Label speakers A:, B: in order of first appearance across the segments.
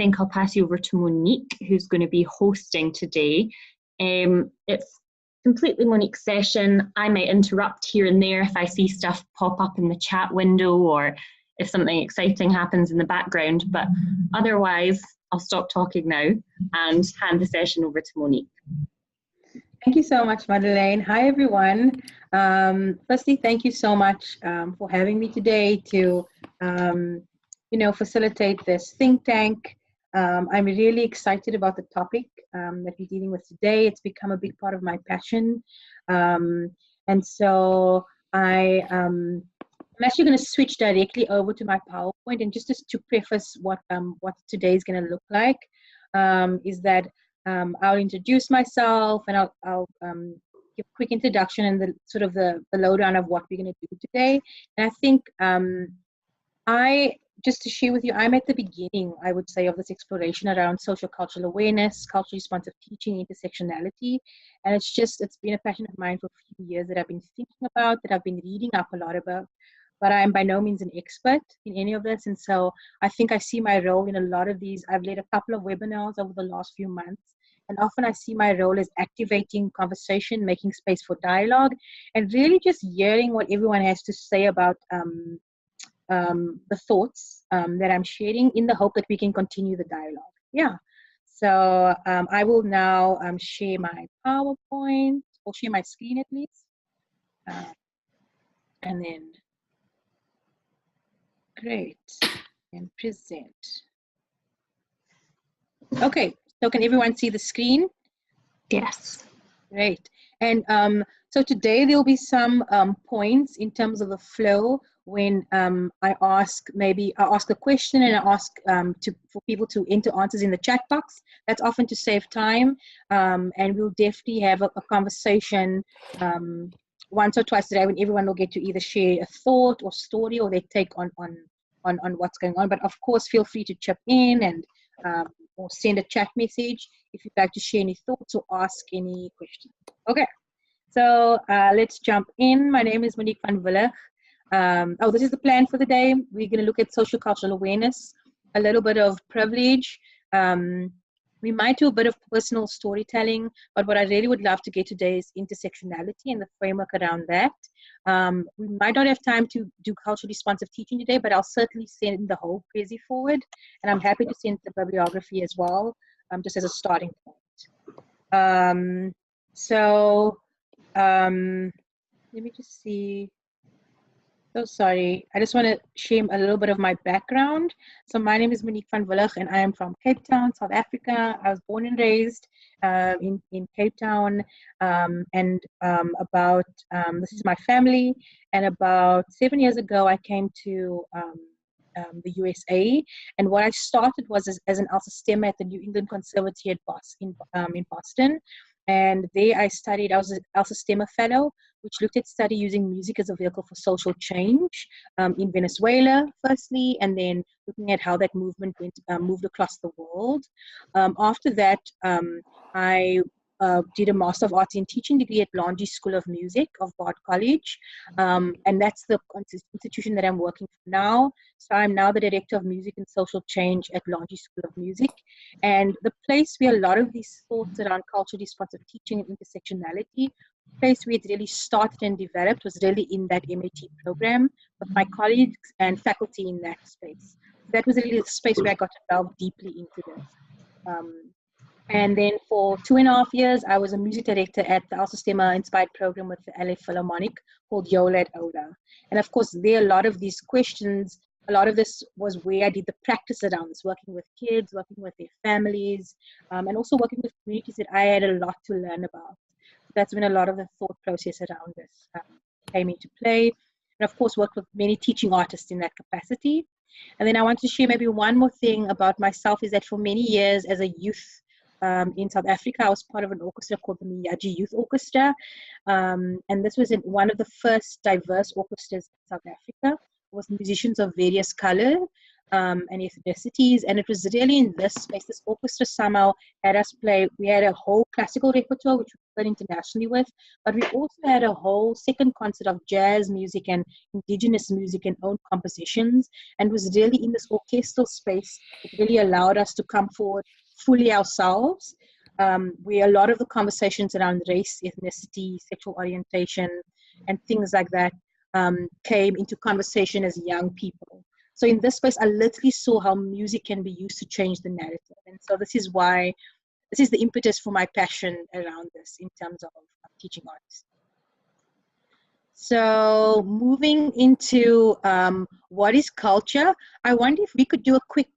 A: think I'll pass you over to Monique, who's going to be hosting today. It's completely Monique's session. I might interrupt here and there if I see stuff pop up in the chat window or if something exciting happens in the background, but otherwise I'll stop talking now and hand the session over to Monique.
B: Thank you so much, Madeleine. Hi, everyone. Firstly, thank you so much for having me today to, facilitate this think tank. I'm really excited about the topic that we're dealing with today. It's become a big part of my passion. And so I'm actually going to switch directly over to my PowerPoint, and just to preface what today is going to look like, is that I'll introduce myself, and I'll give a quick introduction and the lowdown of what we're going to do today. And I think just to share with you, I'm at the beginning, I would say, of this exploration around social cultural awareness, culturally responsive teaching, intersectionality. And it's been a passion of mine for a few years that I've been thinking about, that I've been reading up a lot about, but I'm by no means an expert in any of this. And so I think I see my role in a lot of these. I've led a couple of webinars over the last few months, and often I see my role as activating conversation, making space for dialogue, and really just hearing what everyone has to say about the thoughts that I'm sharing, in the hope that we can continue the dialogue. Yeah. So I will now share my PowerPoint, or share my screen at least. And then, great, and present. Okay, so can everyone see the screen?
A: Yes.
B: Great. And so today there'll be some points in terms of the flow when I ask a question, and I ask for people to enter answers in the chat box. That's often to save time, and we'll definitely have a conversation once or twice a day when everyone will get to either share a thought or story or their take on what's going on. But of course, feel free to chip in and or send a chat message if you'd like to share any thoughts or ask any questions. Okay, so let's jump in. My name is Monique van Willingh. This is the plan for the day. We're going to look at social cultural awareness, a little bit of privilege. We might do a bit of personal storytelling, but what I really would love to get today is intersectionality and the framework around that. We might not have time to do culturally responsive teaching today, but I'll certainly send the whole Prezi forward, and I'm happy to send the bibliography as well, just as a starting point. Let me just see. So sorry, I just want to share a little bit of my background. So my name is Monique van Willingh, and I am from Cape Town, South Africa. I was born and raised in Cape Town, this is my family, and about 7 years ago I came to the USA, and what I started was as an Alpha STEMmer at the New England Conservatory in Boston. And there I was an Alpha STEMmer fellow, which looked at study using music as a vehicle for social change in Venezuela, firstly, and then looking at how that movement moved across the world. After that, I did a Master of Arts in Teaching degree at Willingh School of Music of Bard College, and that's the institution that I'm working for now. So I'm now the Director of Music and Social Change at Willingh School of Music, and the place where a lot of these thoughts around culturally responsive teaching and intersectionality, the place where it really started and developed was really in that MAT program with my colleagues and faculty in that space. That was really the space where I got to delve deeply into this. And then for 2.5 years, I was a music director at the Alpha STEMmer inspired program with the LA Philharmonic called Yola at Ola. And of course, there are a lot of these questions. A lot of this was where I did the practice around this, working with kids, working with their families, and also working with communities that I had a lot to learn about. That's when a lot of the thought process around this came into play. And of course, worked with many teaching artists in that capacity. And then I want to share maybe one more thing about myself, is that for many years as a youth in South Africa, I was part of an orchestra called the Miyagi Youth Orchestra. And this was one of the first diverse orchestras in South Africa, with musicians of various color. and ethnicities. And it was really in this space, this orchestra somehow had us play. We had a whole classical repertoire, which we played internationally with, but we also had a whole second concert of jazz music and indigenous music and own compositions. And it was really in this orchestral space, it really allowed us to come forward fully ourselves. Where a lot of the conversations around race, ethnicity, sexual orientation, and things like that came into conversation as young people. So in this space, I literally saw how music can be used to change the narrative. And so this is the impetus for my passion around this in terms of teaching artists. So moving into what is culture, I wonder if we could do a quick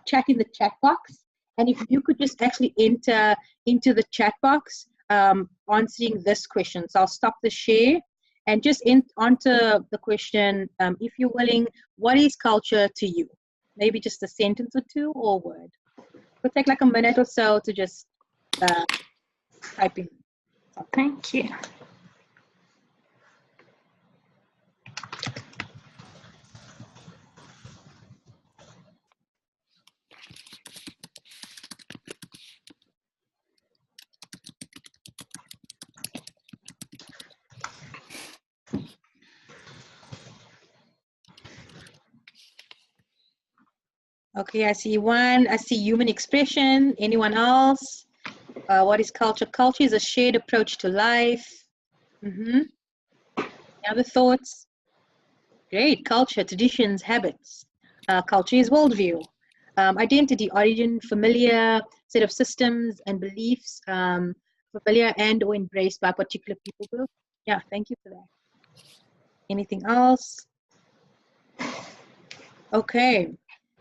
B: chat in the chat box. And if you could just actually enter into the chat box answering this question. So I'll stop the share and just answer the question, if you're willing, what is culture to you? Maybe just a sentence or two or a word. It'll take like a minute or so to just type in.
A: Thank you.
B: Okay, I see one. I see human expression. Anyone else? What is culture? Culture is a shared approach to life. Any other thoughts? Great. Culture, traditions, habits. Culture is worldview. Identity, origin, familiar set of systems and beliefs, familiar and or embraced by a particular people group. Yeah, thank you for that. Anything else? Okay.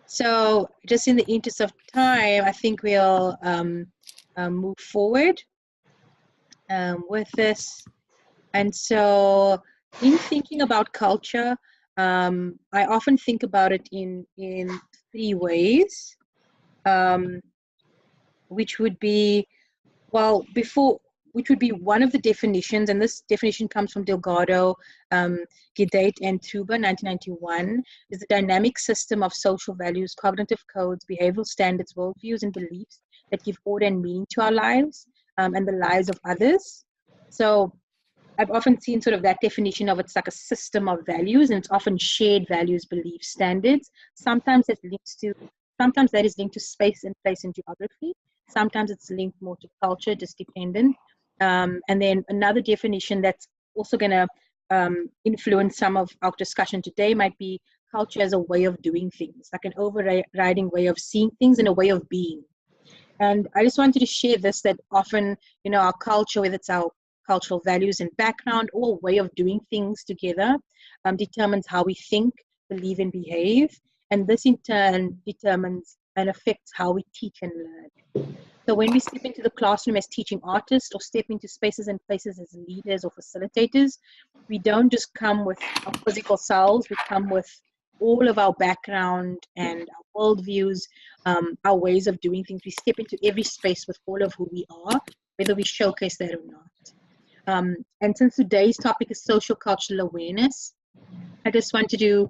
B: So just in the interest of time, I think we'll move forward with this. And so in thinking about culture, I often think about it in three ways, which would be, which would be one of the definitions, and this definition comes from Delgado, Gidate, and Tuba, 1991, is the dynamic system of social values, cognitive codes, behavioral standards, worldviews, and beliefs that give order and meaning to our lives and the lives of others. So I've often seen sort of that definition of it's like a system of values, and it's often shared values, beliefs, standards. Sometimes that is linked to space and place and geography. Sometimes it's linked more to culture, just dependent. And then another definition that's also going to influence some of our discussion today might be culture as a way of doing things, like an overriding way of seeing things and a way of being. And I just wanted to share this, that often, our culture, whether it's our cultural values and background or way of doing things together, determines how we think, believe, and behave. And this in turn determines and affects how we teach and learn. So when we step into the classroom as teaching artists or step into spaces and places as leaders or facilitators, we don't just come with our physical selves, we come with all of our background and our worldviews, our ways of doing things. We step into every space with all of who we are, whether we showcase that or not. And since today's topic is social cultural awareness, I just wanted to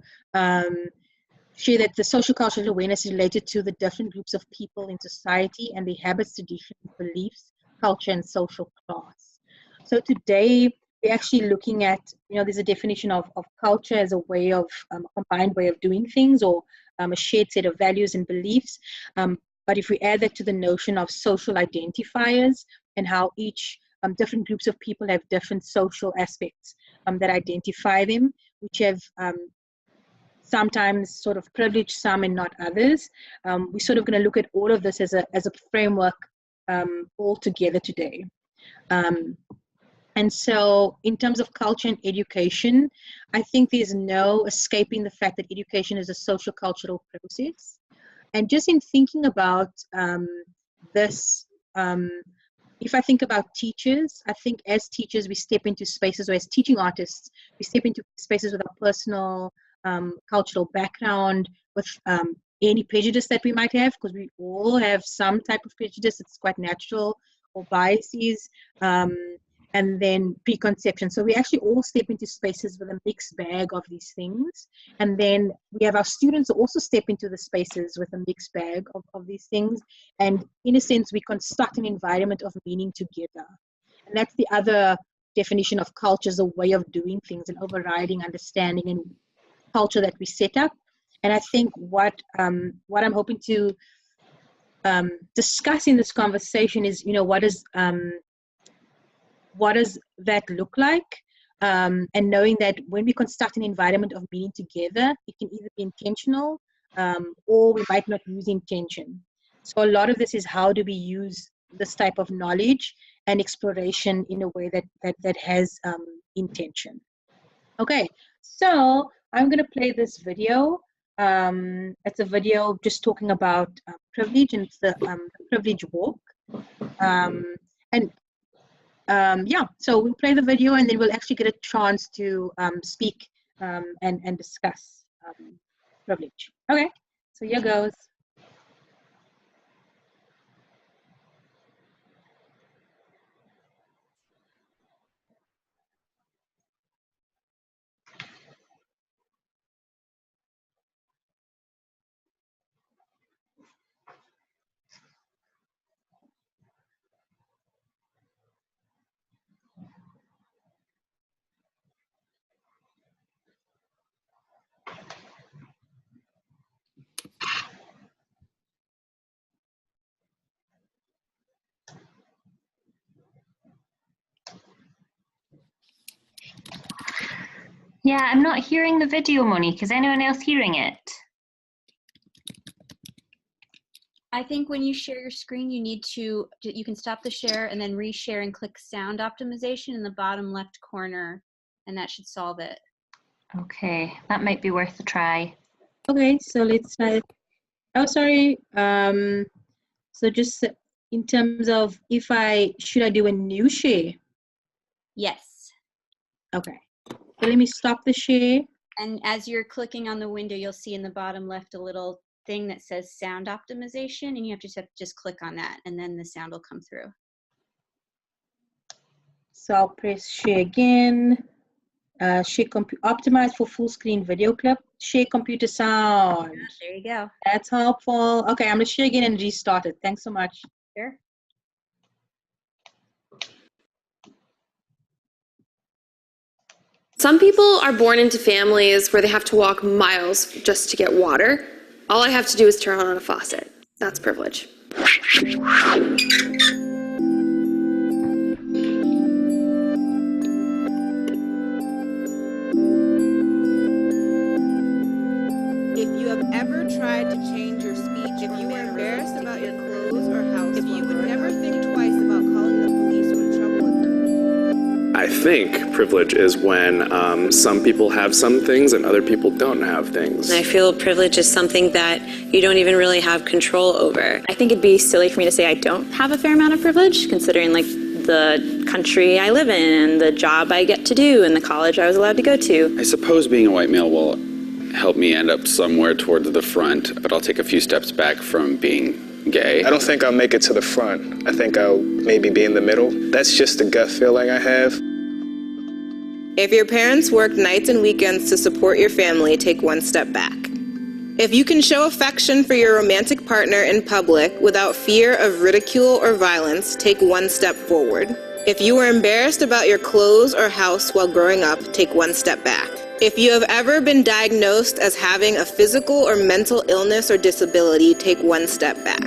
B: share that the social cultural awareness is related to the different groups of people in society and their habits, traditions, beliefs, culture, and social class. So today, we're actually looking at, there's a definition of culture as a way of, a combined way of doing things, or a shared set of values and beliefs. But if we add that to the notion of social identifiers and how each different groups of people have different social aspects that identify them, which have sometimes sort of privileged some and not others. We're sort of going to look at all of this as a framework all together today. And so in terms of culture and education, I think there's no escaping the fact that education is a social cultural process. And just in thinking about this, if I think about teachers, I think as teachers, we step into spaces, or as teaching artists, we step into spaces with our personal cultural background, with any prejudice that we might have, because we all have some type of prejudice. It's quite natural, or biases. and then preconception. So we actually all step into spaces with a mixed bag of these things. And then we have our students also step into the spaces with a mixed bag of these things. And in a sense, we construct an environment of meaning together. And that's the other definition of culture, is a way of doing things and overriding understanding and culture that we set up. And I think what I'm hoping to discuss in this conversation is, what does that look like? And knowing that when we construct an environment of meaning together, it can either be intentional or we might not use intention. So a lot of this is, how do we use this type of knowledge and exploration in a way that has intention. Okay, so I'm going to play this video. It's a video just talking about privilege, and it's the privilege walk. Yeah, so we'll play the video and then we'll actually get a chance to speak and discuss privilege. Okay, so here goes.
A: Yeah, I'm not hearing the video, Monique. Is anyone else hearing it?
C: I think when you share your screen, you can stop the share and then reshare and click sound optimization in the bottom left corner, and that should solve it.
A: Okay, that might be worth a try.
B: Okay, so let's try. Oh, sorry. So just in terms of should I do a new share?
C: Yes.
B: Okay. So let me stop the share.
C: And as you're clicking on the window, you'll see in the bottom left a little thing that says sound optimization, and you have to just click on that, and then the sound will come through.
B: So I'll press share again. Share optimize for full screen video clip. Share computer sound.
C: Yeah, there you go.
B: That's helpful. Okay, I'm gonna share again and restart it. Thanks so much.
C: Sure.
D: Some people are born into families where they have to walk miles just to get water. All I have to do is turn on a faucet. That's privilege.
E: If you have ever tried to change your speech, if you were embarrassed about your clothes or house, if you would never think twice about calling the police when trouble occurs.
F: I think privilege is when some people have some things and other people don't have things.
G: I feel privilege is something that you don't even really have control over.
H: I think it'd be silly for me to say I don't have a fair amount of privilege, considering like the country I live in and the job I get to do and the college I was allowed to go to.
I: I suppose being a white male will help me end up somewhere towards the front, but I'll take a few steps back from being gay.
J: I don't think I'll make it to the front. I think I'll maybe be in the middle. That's just the gut feeling I have.
E: If your parents work nights and weekends to support your family, take one step back. If you can show affection for your romantic partner in public without fear of ridicule or violence, take one step forward. If you were embarrassed about your clothes or house while growing up, take one step back. If you have ever been diagnosed as having a physical or mental illness or disability, take one step back.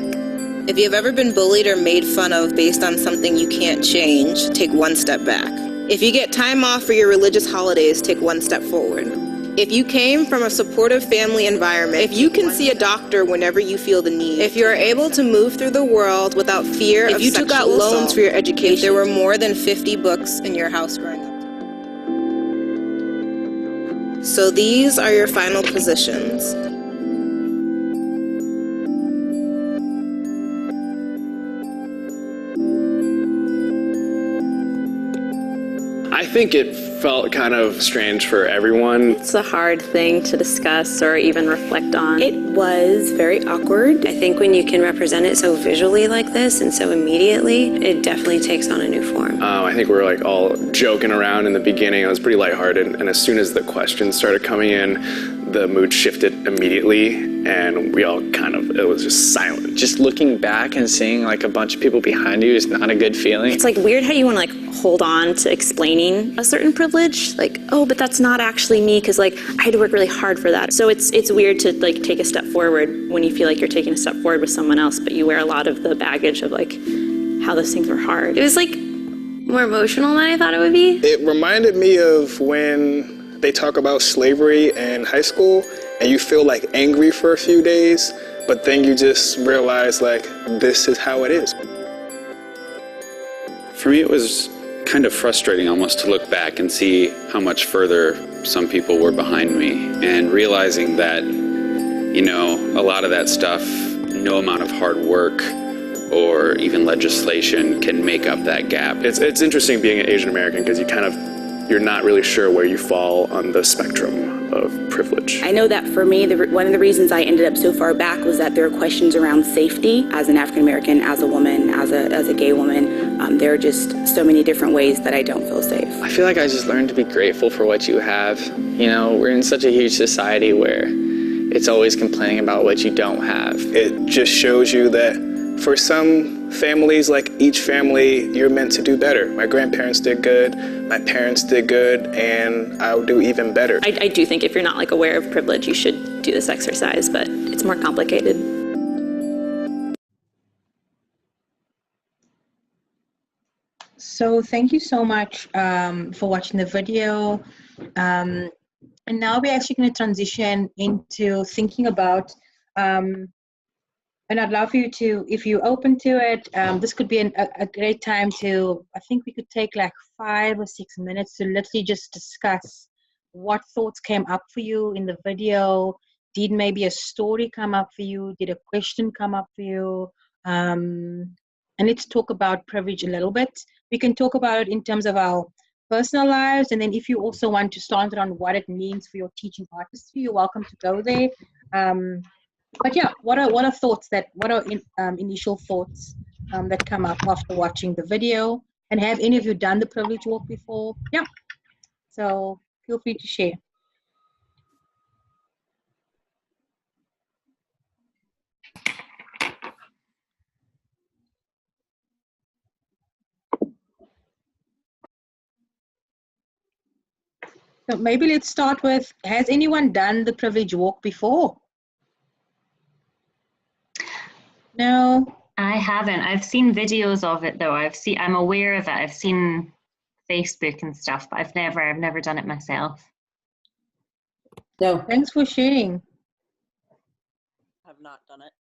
E: If you have ever been bullied or made fun of based on something you can't change, take one step back. If you get time off for your religious holidays, take one step forward. If you came from a supportive family environment, if you can see a doctor whenever you feel the need, if you are able to move through the world without fear of sexual assault, if you took out loans for your education, if there were more than 50 books in your house growing up. So these are your final positions.
I: I think it
F: felt kind of strange for everyone.
H: It's a hard thing to discuss or even reflect on.
G: It was very awkward. I think when you can represent it so visually like this and so immediately, it definitely takes on a new form.
F: I think we were like all joking around in the beginning. It was pretty lighthearted, and as soon as the questions started coming in, the mood shifted immediately, and we all it was just silent.
J: Just looking back and seeing like a bunch of people behind you is not a good feeling.
H: It's like weird how you want to like hold on to explaining a certain privilege, like, oh, but that's not actually me, because like I had to work really hard for that. So it's weird to like take a step forward when you feel like you're taking a step forward with someone else, but you wear a lot of the baggage of like how those things were hard.
D: It was like more emotional than I thought it would be.
J: It reminded me of when they talk about slavery in high school and you feel like angry for a few days, but then you just realize like, this is how it is.
I: For me, it was kind of frustrating almost to look back and see how much further some people were behind me, and realizing that, you know, a lot of that stuff, no amount of hard work or even legislation can make up that gap.
F: It's interesting being an Asian American because you're not really sure where you fall on the spectrum of privilege.
K: I know that for me, one of the reasons I ended up so far back was that there are questions around safety as an African American, as a woman, as a gay woman. There are just so many different ways that I don't feel safe.
J: I feel like I just learned to be grateful for what you have. You know, we're in such a huge society where it's always complaining about what you don't have. It just shows you that for some families, like each family, you're meant to do better. My grandparents did good, my parents did good, and I'll do even better.
H: I do think if you're not like aware of privilege, you should do this exercise, but it's more complicated.
B: So thank you so much for watching the video. And now we're actually going to transition into thinking about and I'd love for you to, if you're open to it, this could be a great time to, I think we could take like 5 or 6 minutes to literally just discuss what thoughts came up for you in the video. Did maybe a story come up for you? Did a question come up for you? And let's talk about privilege a little bit. We can talk about it in terms of our personal lives, and then if you also want to start on what it means for your teaching artistry, you're welcome to go there. But yeah, what are thoughts initial thoughts that come up after watching the video? And have any of you done the privilege walk before? Yeah. So feel free to share. So maybe let's start with, has anyone done the privilege walk before? No,
A: I haven't. I've seen videos of it though. I'm aware of it. I've seen Facebook and stuff, but I've never done it myself.
B: No. Thanks for sharing.
L: Have not done it.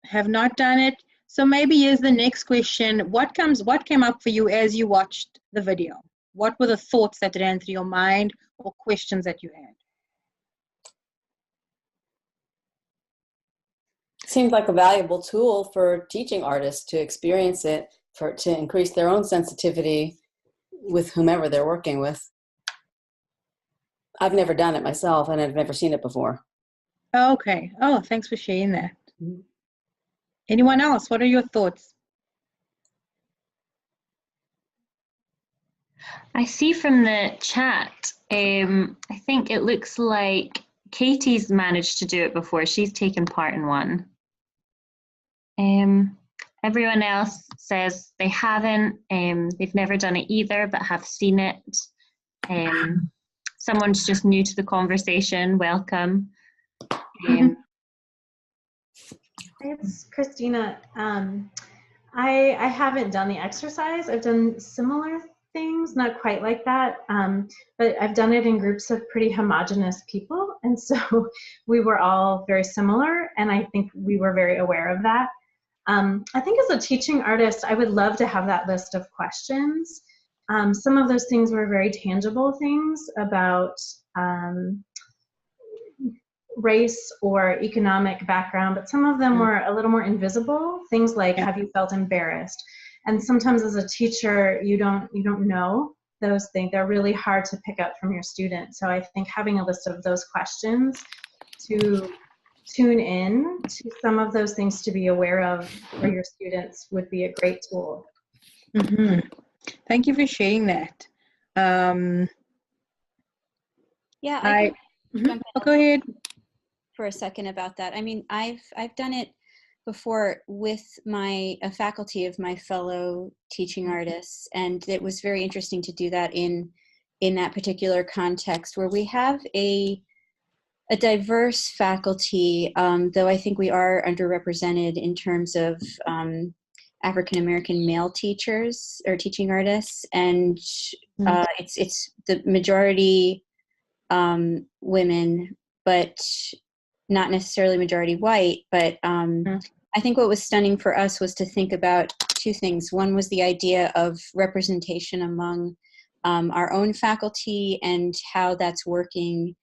B: Have not done it. So maybe here's the next question. What came up for you as you watched the video? What were the thoughts that ran through your mind or questions that you had?
L: Seemed like a valuable tool for teaching artists to experience it, to increase their own sensitivity with whomever they're working with. I've never done it myself, and I've never seen it before.
B: Okay. Oh, thanks for sharing that. Mm-hmm. Anyone else? What are your thoughts?
A: I see from the chat, I think it looks like Katie's managed to do it before. She's taken part in one. Everyone else says they haven't. They've never done it either, but have seen it. Someone's just new to the conversation. Welcome.
M: It's Christina. I haven't done the exercise. I've done similar things, not quite like that, but I've done it in groups of pretty homogenous people, and so we were all very similar, and I think we were very aware of that. I think as a teaching artist, I would love to have that list of questions. Some of those things were very tangible things about race or economic background, but some of them were a little more invisible. Things like, have you felt embarrassed? And sometimes as a teacher, you don't know those things, they're really hard to pick up from your student. So I think having a list of those questions to tune in to some of those things to be aware of for your students would be a great tool.
B: Mm-hmm. Thank you for sharing that.
C: Yeah,
B: Go ahead.
C: For a second about that. I mean, I've done it before with a faculty of my fellow teaching artists, and it was very interesting to do that in that particular context where we have a diverse faculty, though I think we are underrepresented in terms of African American male teachers or teaching artists, and it's the majority women, but not necessarily majority white. But I think what was stunning for us was to think about two things. One was the idea of representation among our own faculty and how that's working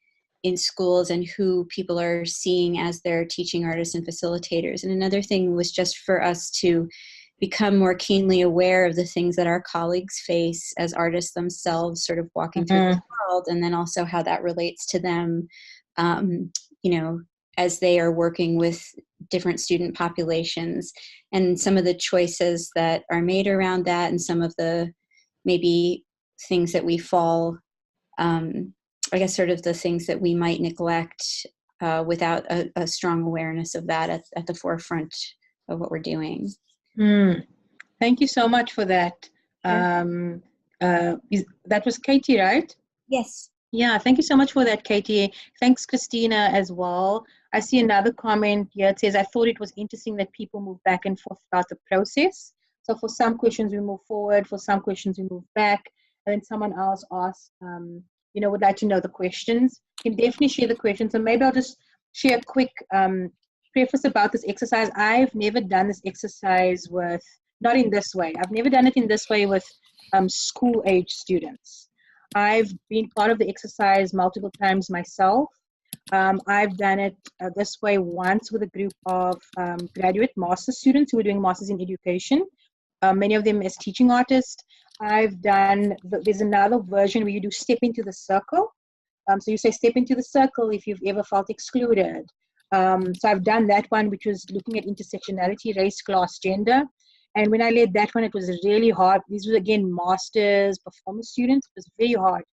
C: in schools and who people are seeing as their teaching artists and facilitators. And another thing was just for us to become more keenly aware of the things that our colleagues face as artists themselves, sort of walking through the world, and then also how that relates to them, as they are working with different student populations, and some of the choices that are made around that, and some of the maybe things that we fall, I guess sort of the things that we might neglect without a strong awareness of that at the forefront of what we're doing.
B: Thank you so much for that. That was Katie, right?
C: Yes.
B: Yeah, thank you so much for that, Katie. Thanks, Christina, as well. I see another comment here. It says, I thought it was interesting that people move back and forth throughout the process. So for some questions, we move forward. For some questions, we move back. And then someone else asked, would like to know the questions. You can definitely share the questions. So maybe I'll just share a quick preface about this exercise. I've never done this exercise not in this way. I've never done it in this way with school-age students. I've been part of the exercise multiple times myself. I've done it this way once with a group of graduate master's students who are doing masters in education, many of them as teaching artists. There's another version where you do step into the circle. So you say step into the circle if you've ever felt excluded. So I've done that one, which was looking at intersectionality, race, class, gender. And when I led that one, it was really hard. These were, again, master's performance students. It was very hard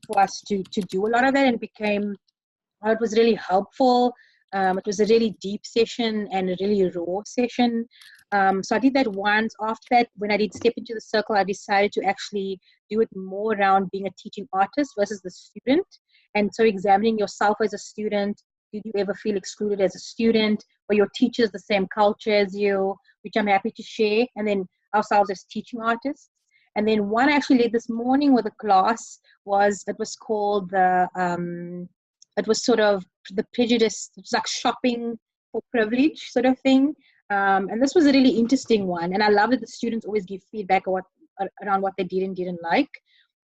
B: for us to do a lot of that, and it was really helpful. It was a really deep session and a really raw session. So I did that once. After that, when I did step into the circle, I decided to actually do it more around being a teaching artist versus the student. And so examining yourself as a student. Did you ever feel excluded as a student? Were your teachers the same culture as you? Which I'm happy to share. And then ourselves as teaching artists. And then one I actually led this morning with a class it was called it was sort of the prejudice, it was like shopping for privilege sort of thing. And this was a really interesting one. And I love that the students always give feedback around what they did and didn't like.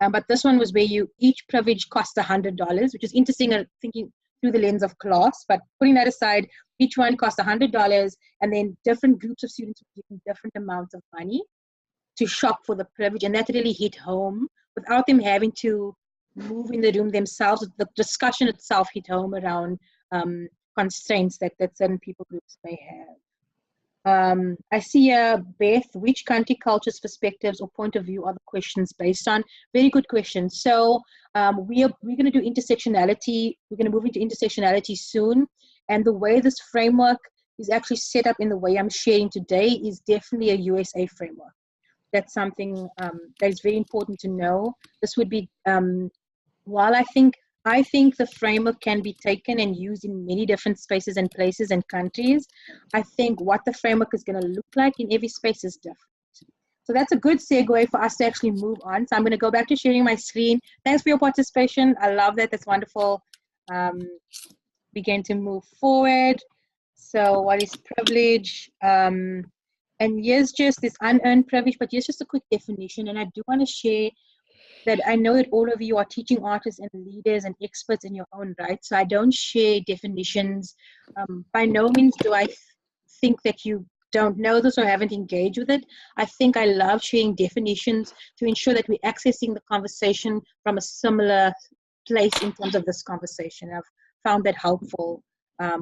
B: But this one was where each privilege cost $100, which is interesting, thinking through the lens of class. But putting that aside, each one cost $100, and then different groups of students were given different amounts of money to shop for the privilege. And that really hit home without them having to move in the room themselves. The discussion itself hit home around constraints that certain people groups may have. I see Beth, which country, cultures, perspectives, or point of view are the questions based on? Very good question. So we're going to do intersectionality. We're going to move into intersectionality soon. And the way this framework is actually set up in the way I'm sharing today is definitely a USA framework. That's something that is very important to know. This would be, while I think the framework can be taken and used in many different spaces and places and countries, I think what the framework is going to look like in every space is different. So that's a good segue for us to actually move on. So I'm going to go back to sharing my screen. Thanks for your participation. I love that. That's wonderful. Begin to move forward. So what is privilege? And here's just this unearned privilege, but here's just a quick definition. And I do want to share that I know that all of you are teaching artists and leaders and experts in your own right. So I don't share definitions. By no means do I think that you don't know this or haven't engaged with it, I think I love sharing definitions to ensure that we're accessing the conversation from a similar place in terms of this conversation. I've found that helpful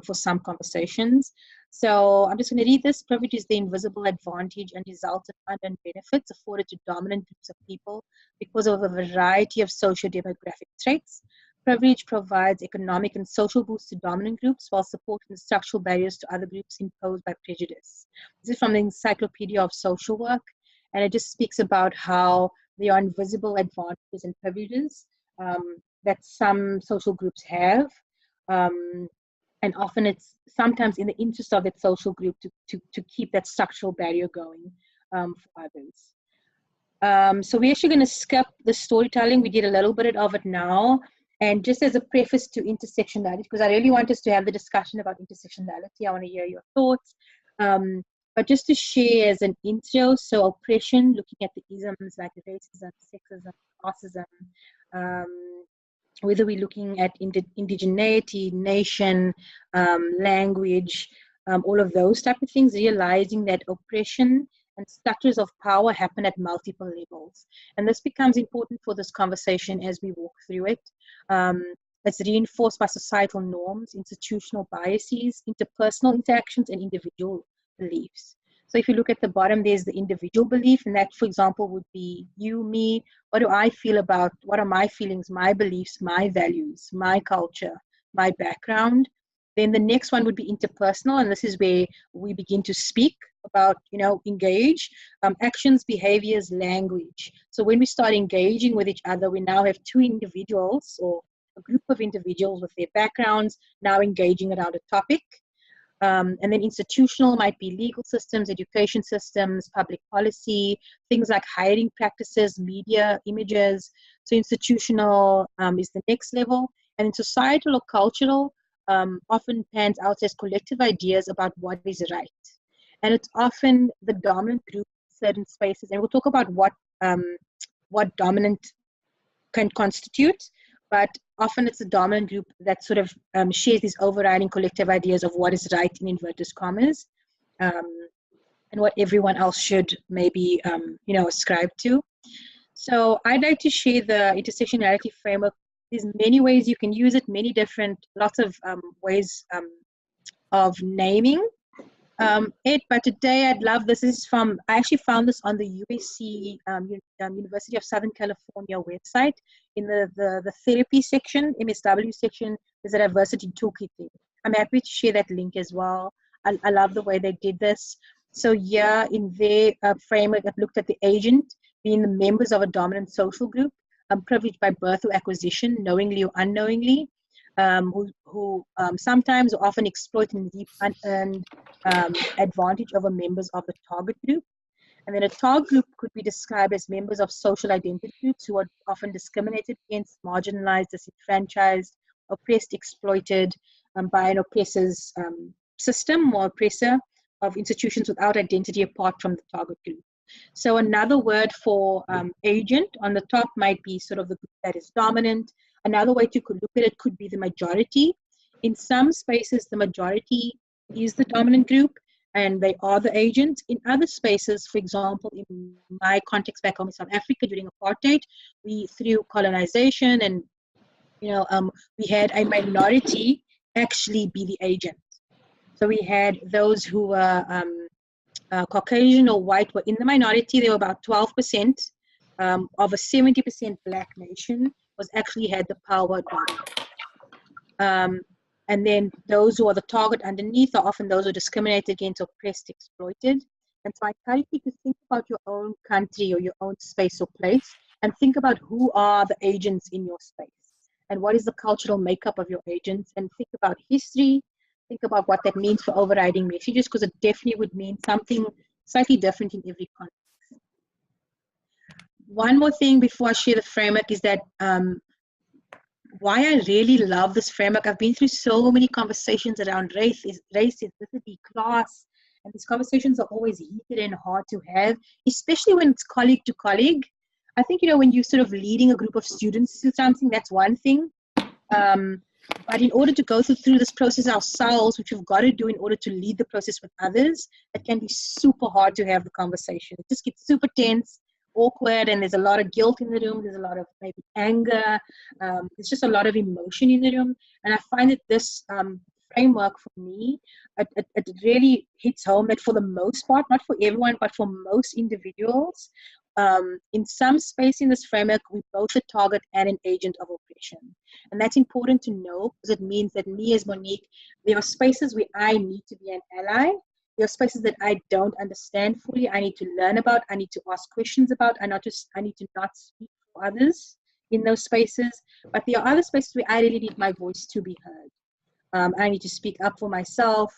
B: for some conversations. So I'm just going to read this. Privilege is the invisible advantage and resultant unearned benefits afforded to dominant groups of people because of a variety of socio-demographic traits. Privilege provides economic and social boosts to dominant groups while supporting the structural barriers to other groups imposed by prejudice. This is from the Encyclopedia of Social Work, and it just speaks about how there are invisible advantages and privileges that some social groups have. And often it's sometimes in the interest of that social group to keep that structural barrier going for others. So we're actually going to skip the storytelling. We did a little bit of it now. And just as a preface to intersectionality, because I really want us to have the discussion about intersectionality, I want to hear your thoughts. But just to share as an intro, so oppression, looking at the isms like racism, sexism, classism, whether we're looking at indigeneity, nation, language, all of those type of things, realizing that oppression and structures of power happen at multiple levels. And this becomes important for this conversation as we walk through it. It's reinforced by societal norms, institutional biases, interpersonal interactions, and individual beliefs. So if you look at the bottom, there's the individual belief, and that, for example, would be you, me. What do I feel about, what are my feelings, my beliefs, my values, my culture, my background? Then the next one would be interpersonal, and this is where we begin to speak about, engage, actions, behaviors, language. So when we start engaging with each other, we now have two individuals or a group of individuals with their backgrounds now engaging around a topic. And then institutional might be legal systems, education systems, public policy, things like hiring practices, media, images. So institutional is the next level. And in societal or cultural, often pans out as collective ideas about what is right. And it's often the dominant group in certain spaces. And we'll talk about what dominant can constitute, but often it's the dominant group that sort of shares these overriding collective ideas of what is right in inverted commas, and what everyone else should maybe, ascribe to. So I'd like to share the intersectionality framework. There's many ways you can use it, lots of ways of naming it. But today I'd love, I actually found this on the USC, University of Southern California website. In the therapy section, MSW section, there's a diversity toolkit there. I'm happy to share that link as well. I love the way they did this. So in their framework, it looked at the agent being the members of a dominant social group, privileged by birth or acquisition, knowingly or unknowingly, who sometimes or often exploit and deep unearned advantage over members of the target group. And then a target group could be described as members of social identity groups who are often discriminated against, marginalized, disenfranchised, oppressed, exploited by an oppressor's system or oppressor of institutions without identity apart from the target group. So another word for agent on the top might be sort of the group that is dominant. Another way to look at it could be the majority. In some spaces, the majority is the dominant group and they are the agents. In other spaces, for example, in my context back home in South Africa during apartheid, through colonization and, we had a minority actually be the agent. So we had those who were Caucasian or white were in the minority. They were about 12% of a 70% black nation was actually had the power. And then those who are the target underneath are often those who are discriminated against, oppressed, exploited. And so I encourage you to think about your own country or your own space or place and think about who are the agents in your space and what is the cultural makeup of your agents, and think about history, think about what that means for overriding messages, because it definitely would mean something slightly different in every context. One more thing before I share the framework is that why I really love this framework. I've been through so many conversations around race, ethnicity, class, and these conversations are always heated and hard to have, especially when it's colleague to colleague. I think, when you're sort of leading a group of students to something, that's one thing. But in order to go through this process ourselves, which we've got to do in order to lead the process with others, it can be super hard to have the conversation. It just gets super tense, awkward, and there's a lot of guilt in the room. There's a lot of maybe anger. There's just a lot of emotion in the room. And I find that this framework for me, it really hits home that for the most part, not for everyone, but for most individuals, in some space in this framework, we both a target and an agent of oppression. And that's important to know because it means that me as Monique, there are spaces where I need to be an ally. There are spaces that I don't understand fully. I need to learn about. I need to ask questions about. I need to not speak for others in those spaces. But there are other spaces where I really need my voice to be heard. I need to speak up for myself.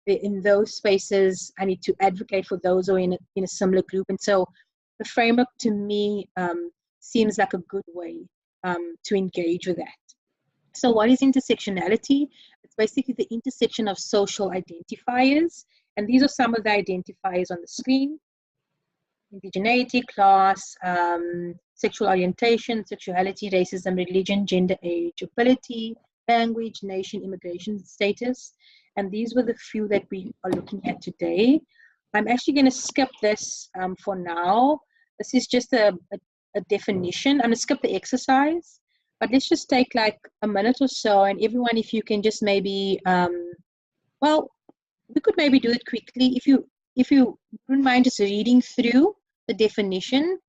B: In those spaces, I need to advocate for those who are in a similar group. And so the framework to me seems like a good way to engage with that. So what is intersectionality? It's basically the intersection of social identifiers. And these are some of the identifiers on the screen: indigeneity, class, sexual orientation, sexuality, racism, religion, gender, age, ability, language, nation, immigration status. And these were the few that we are looking at today. I'm actually going to skip this for now. This is just a definition. I'm going to skip the exercise, but let's just take like a minute or so, and everyone, if you can just maybe, well, we could maybe do it quickly. If you wouldn't mind just reading through the definition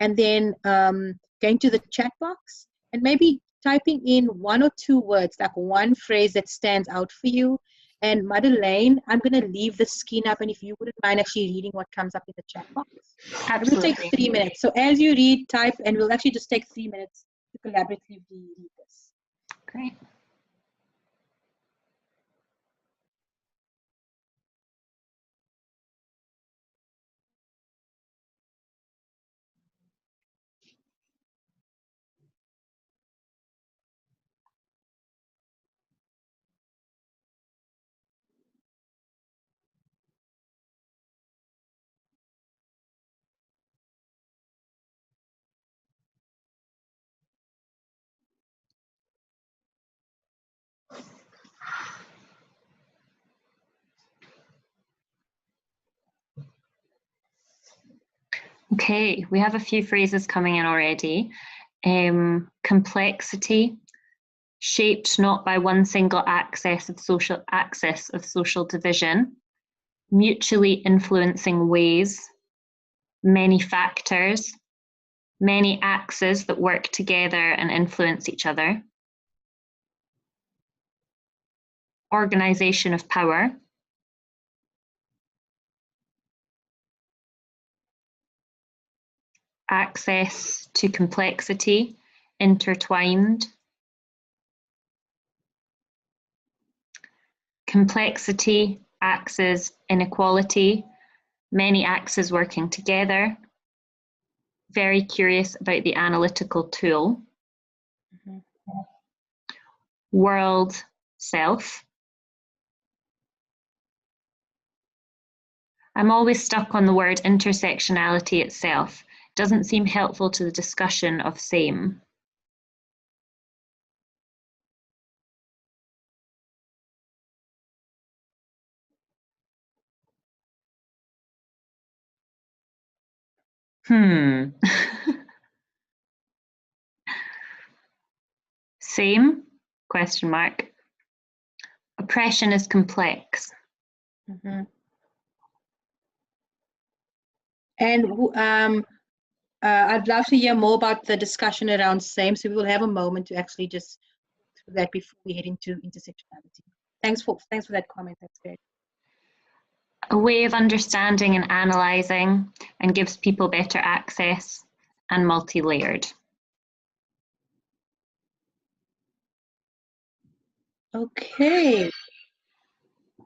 B: and then going to the chat box and maybe typing in 1 or 2 words, like one phrase that stands out for you. And Madeleine, I'm going to leave the screen up, and if you wouldn't mind actually reading what comes up in the chat box.
A: Absolutely.
B: It will take 3 minutes. So as you read, type, and we'll actually just take 3 minutes to collaboratively read this.
A: Great. Okay, we have a few phrases coming in already. Complexity, shaped not by one single axis of social division, mutually influencing ways, many factors, many axes that work together and influence each other, organization of power, access to complexity, intertwined, complexity, axes, inequality, many axes working together, very curious about the analytical tool, world, self. I'm always stuck on the word intersectionality itself. It doesn't seem helpful to the discussion of same. Same? Question mark. Oppression is complex.
B: And I'd love to hear more about the discussion around same, so we will have a moment to actually just do that before we head into intersectionality. Thanks for that comment. That's great.
A: A way of understanding and analysing, and gives people better access, and multi-layered.
B: Okay.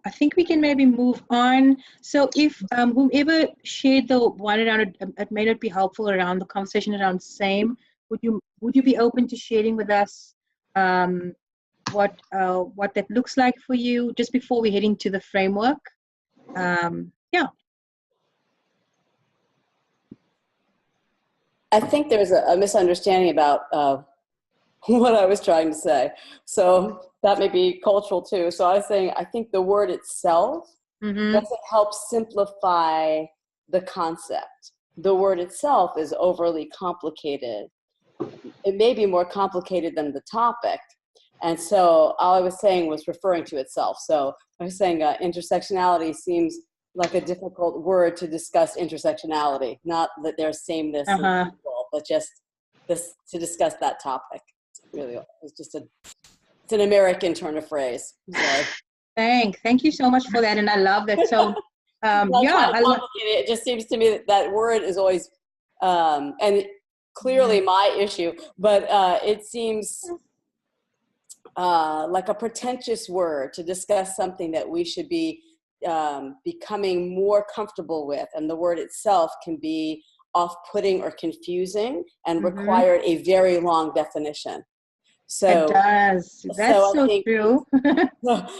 B: I think we can maybe move on. So if whomever shared the one around it may not be helpful around the conversation around same, would you be open to sharing with us what that looks like for you just before we head into the framework? Yeah.
L: I think there's a misunderstanding about what I was trying to say. So that may be cultural too. So I was saying, I think the word itself doesn't help simplify the concept. The word itself is overly complicated. It may be more complicated than the topic. And so all I was saying was referring to itself. So I was saying intersectionality seems like a difficult word to discuss intersectionality. Not that there's sameness in people, but just this to discuss that topic. Really, it's just it's an American turn of phrase. So.
B: Thank you so much for that, and I love that. So
L: it just seems to me that word is always and clearly my issue, but it seems like a pretentious word to discuss something that we should be becoming more comfortable with, and the word itself can be off-putting or confusing and required a very long definition. So
B: it does. That's so true.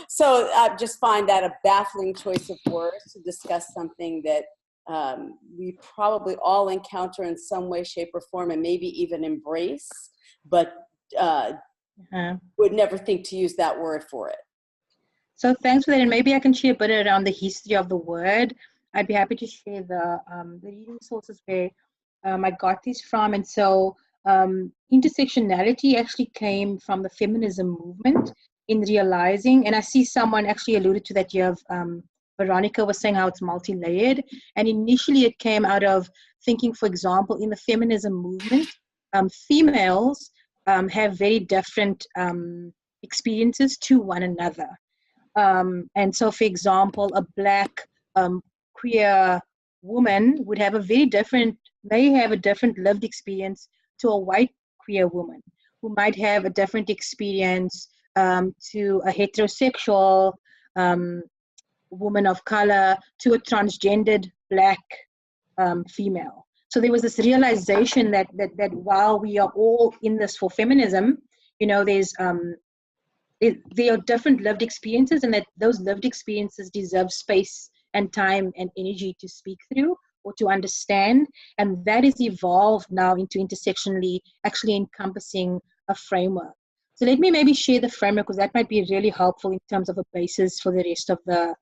L: So I just find that a baffling choice of words to discuss something that we probably all encounter in some way, shape, or form, and maybe even embrace, but would never think to use that word for it.
B: So thanks for that, and maybe I can share a bit around the history of the word. I'd be happy to share the reading sources where I got these from, and so intersectionality actually came from the feminism movement in realizing, and I see someone actually alluded to that here, Veronica was saying how it's multi-layered, and initially it came out of thinking, for example, in the feminism movement, females have very different experiences to one another. And so, for example, a black queer woman would have may have a different lived experience to a white queer woman, who might have a different experience to a heterosexual woman of color, to a transgendered black female. So there was this realization that while we are all in this for feminism, there's there are different lived experiences, and that those lived experiences deserve space and time and energy to speak through or to understand. And that is evolved now into intersectionally actually encompassing a framework. So let me maybe share the framework, because that might be really helpful in terms of a basis for the rest of the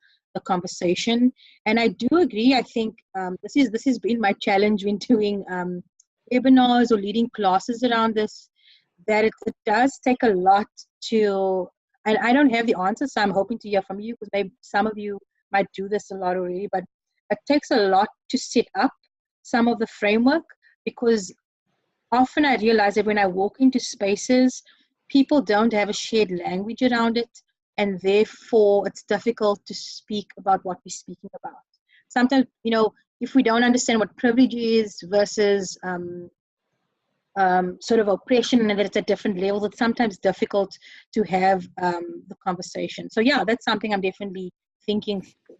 B: conversation. And I do agree, I think this has been my challenge when doing webinars or leading classes around this, that it does take a lot to, and I don't have the answers, so I'm hoping to hear from you, because maybe some of you might do this a lot already, but it takes a lot to set up some of the framework, because often I realize that when I walk into spaces, people don't have a shared language around it, and therefore it's difficult to speak about what we're speaking about. Sometimes, if we don't understand what privilege is versus sort of oppression, and that it's at different levels, it's sometimes difficult to have the conversation. So yeah, that's something I'm definitely thinking through.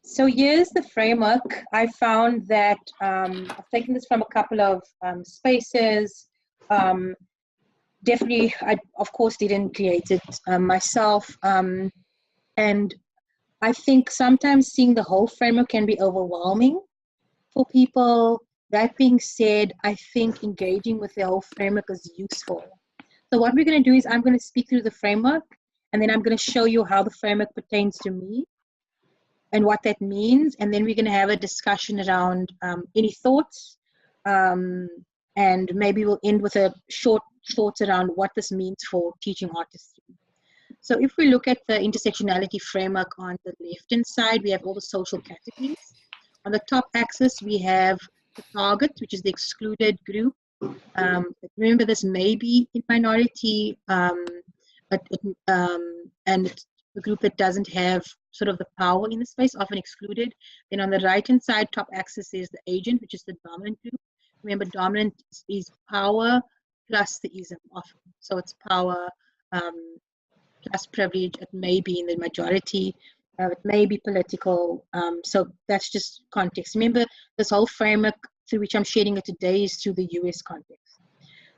B: So here's the framework. I found that I've taken this from a couple of spaces. Definitely, I of course didn't create it myself. And I think sometimes seeing the whole framework can be overwhelming for people. That being said, I think engaging with the whole framework is useful. So what we're going to do is I'm going to speak through the framework, and then I'm going to show you how the framework pertains to me and what that means. And then we're going to have a discussion around any thoughts, and maybe we'll end with a short thoughts around what this means for teaching artistry. So if we look at the intersectionality framework, on the left-hand side, we have all the social categories. On the top axis, we have the target, which is the excluded group. Remember, this may be in minority, and it's the group that doesn't have sort of the power in the space, often excluded. Then on the right-hand side, top axis is the agent, which is the dominant group. Remember, dominant is power plus the ism often. So it's power plus privilege. It may be in the majority. It may be political. So that's just context. Remember, this whole framework through which I'm sharing it today is through the US context.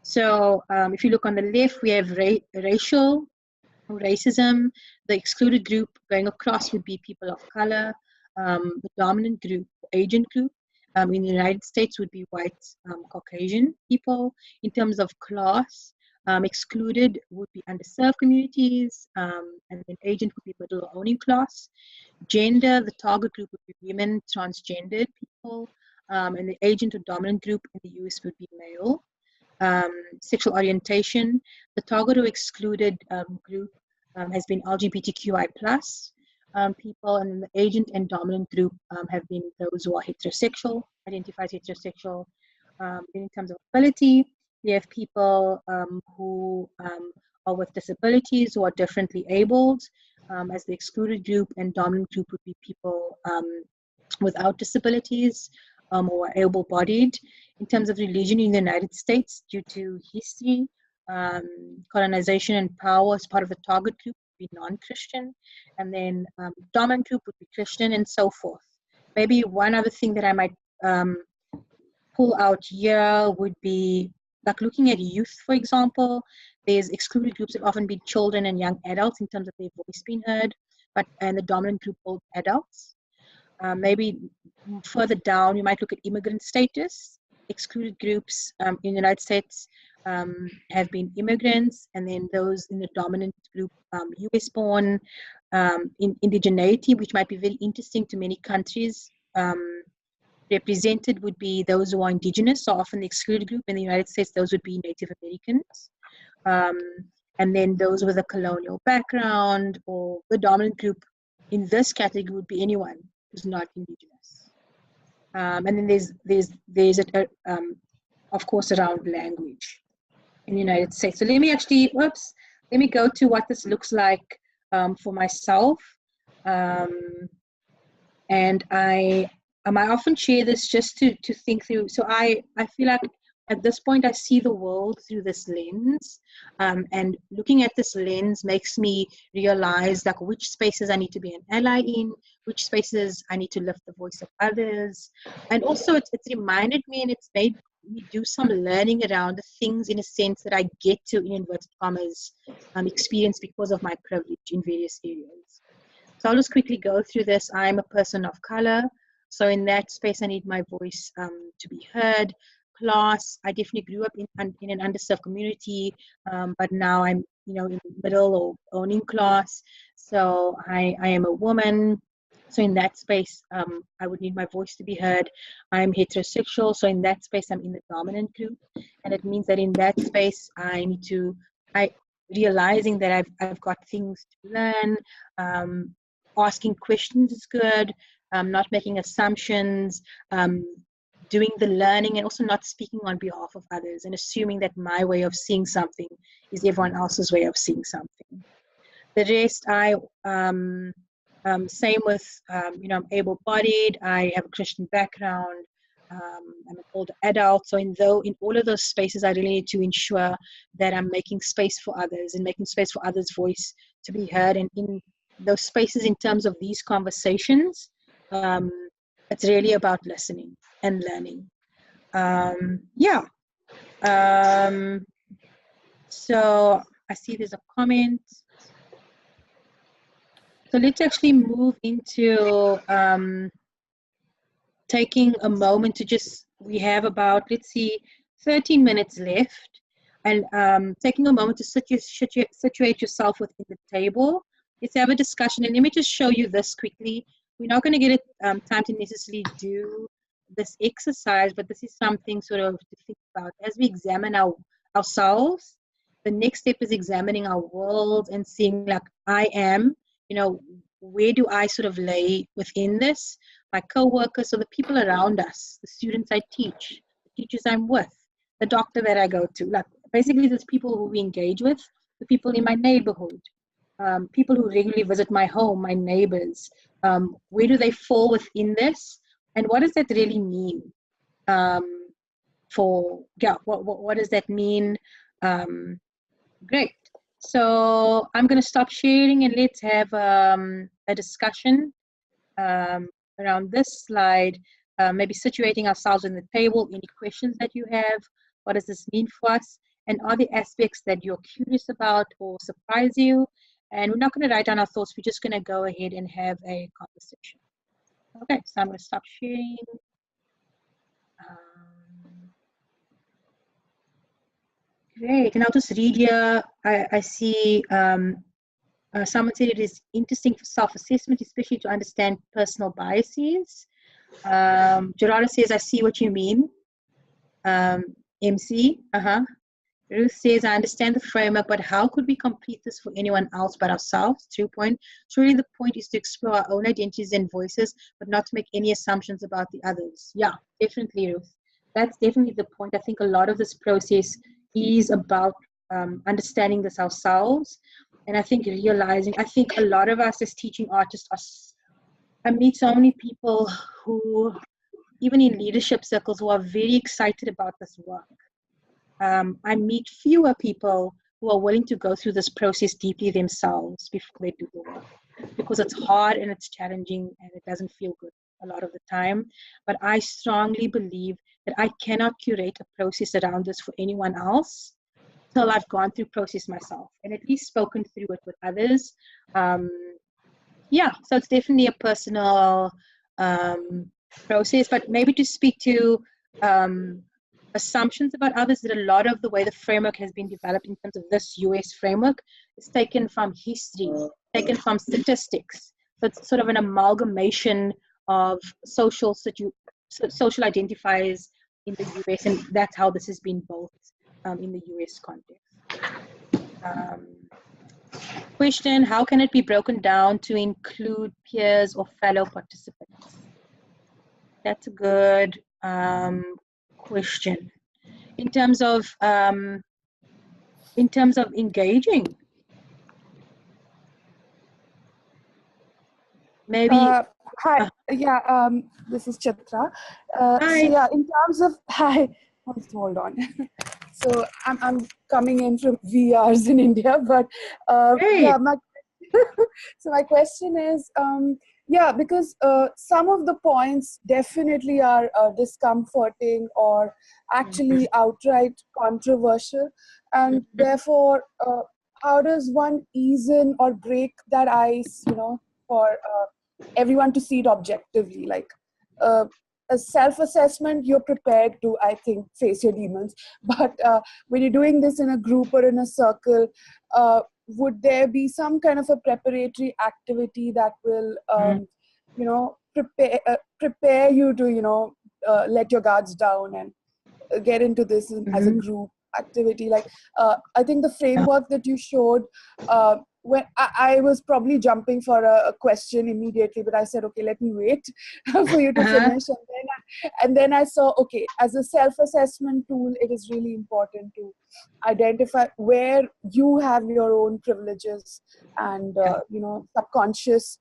B: So if you look on the left, we have racial, racism. The excluded group going across would be people of color. The dominant group, agent group. in the United States would be white Caucasian people. In terms of class, excluded would be underserved communities, and then agent would be middle or owning class. Gender, the target group would be women, transgendered people, and the agent or dominant group in the US would be male. Sexual orientation, the target or excluded group has been LGBTQI plus people, and the agent and dominant group have been those who are heterosexual, identifies heterosexual. In terms of ability, we have people who are with disabilities, who are differently abled as the excluded group, and dominant group would be people without disabilities who are able-bodied. In terms of religion in the United States, due to history, colonization and power as part of the target group would be non-Christian, and then dominant group would be Christian, and so forth. Maybe one other thing that I might pull out here would be like looking at youth, for example. There's excluded groups that often be children and young adults in terms of their voice being heard, and the dominant group old adults. Maybe further down, you might look at immigrant status. Excluded groups in the United States have been immigrants, and then those in the dominant group, US born, indigeneity, which might be very interesting to many countries. Represented would be those who are indigenous, so often the excluded group. In the United States, those would be Native Americans. And then those with a colonial background, or the dominant group in this category would be anyone who's not indigenous. And then there's of course, around language in the United States. So let me actually, let me go to what this looks like for myself. And I often share this just to think through. So I feel like at this point I see the world through this lens, and looking at this lens makes me realize like which spaces I need to be an ally in, which spaces I need to lift the voice of others. And also it's reminded me, and it's made me do some learning around the things in a sense that I get to, in inverted commas, experience because of my privilege in various areas. So I'll just quickly go through this. I'm a person of color, so in that space I need my voice to be heard. Class, I definitely grew up in an underserved community, but now I'm in middle or owning class, so I am a woman. So in that space, I would need my voice to be heard. I'm heterosexual, so in that space, I'm in the dominant group, and it means that in that space, realizing that I've got things to learn. Asking questions is good. Not making assumptions. Doing the learning, and also not speaking on behalf of others, and assuming that my way of seeing something is everyone else's way of seeing something. The rest, same with, I'm able-bodied, I have a Christian background, I'm an older adult, so in all of those spaces, I really need to ensure that I'm making space for others and making space for others' voice to be heard. And in those spaces, in terms of these conversations, it's really about listening and learning. So I see there's a comment. So let's actually move into taking a moment to we have about, let's see, 13 minutes left, and taking a moment to situate yourself within the table. Let's have a discussion, and let me just show you this quickly. We're not going to get time to necessarily do this exercise, but this is something sort of to think about as we examine ourselves. The next step is examining our world and seeing, like, I am, where do I sort of lay within this? My co-workers, so the people around us, the students I teach, the teachers I'm with, the doctor that I go to, like basically there's people who we engage with, the people in my neighborhood, people who regularly visit my home, my neighbors. Where do they fall within this? And what does that really mean? What does that mean? Great. So I'm going to stop sharing, and let's have a discussion around this slide, maybe situating ourselves in the table. Any questions that you have? What does this mean for us? And are there aspects that you're curious about or surprise you? And we're not going to write down our thoughts. We're just going to go ahead and have a conversation. Okay, so I'm going to stop sharing. Great. And I'll just read here. I see someone said it is interesting for self-assessment, especially to understand personal biases. Gerardo says, I see what you mean. MC, Ruth says, I understand the framework, but how could we complete this for anyone else but ourselves? True point. Surely the point is to explore our own identities and voices, but not to make any assumptions about the others. Yeah, definitely, Ruth. That's definitely the point. I think a lot of this process is about understanding this ourselves. And I think realizing, I think a lot of us as teaching artists I meet so many people who, even in leadership circles, who are very excited about this work. I meet fewer people who are willing to go through this process deeply themselves before they do the work, because it's hard and it's challenging and it doesn't feel good a lot of the time. But I strongly believe that I cannot curate a process around this for anyone else till I've gone through process myself and at least spoken through it with others. Yeah, so it's definitely a personal process, but maybe to speak to assumptions about others, that a lot of the way the framework has been developed in terms of this US framework is taken from history, taken from statistics. So it's sort of an amalgamation of social identifiers in the US, and that's how this has been built in the US context. Question, how can it be broken down to include peers or fellow participants? That's a good question. In terms of engaging, maybe.
N: Hi. This is Chitra.
B: Hi.
N: So yeah, in terms of hold on. So I'm coming in from VRs in India, but yeah, so my question is, because some of the points definitely are discomforting or actually outright controversial, and therefore, how does one ease in or break that ice, for everyone to see it objectively? Like a self-assessment, you're prepared to, I think, face your demons. But when you're doing this in a group or in a circle, would there be some kind of a preparatory activity that will, prepare you to, let your guards down and get into this as a group activity? Like, I think the framework that you showed, when I was probably jumping for a question immediately, but I said, okay, let me wait for you to finish. And then I saw, okay, as a self-assessment tool, it is really important to identify where you have your own privileges and, subconscious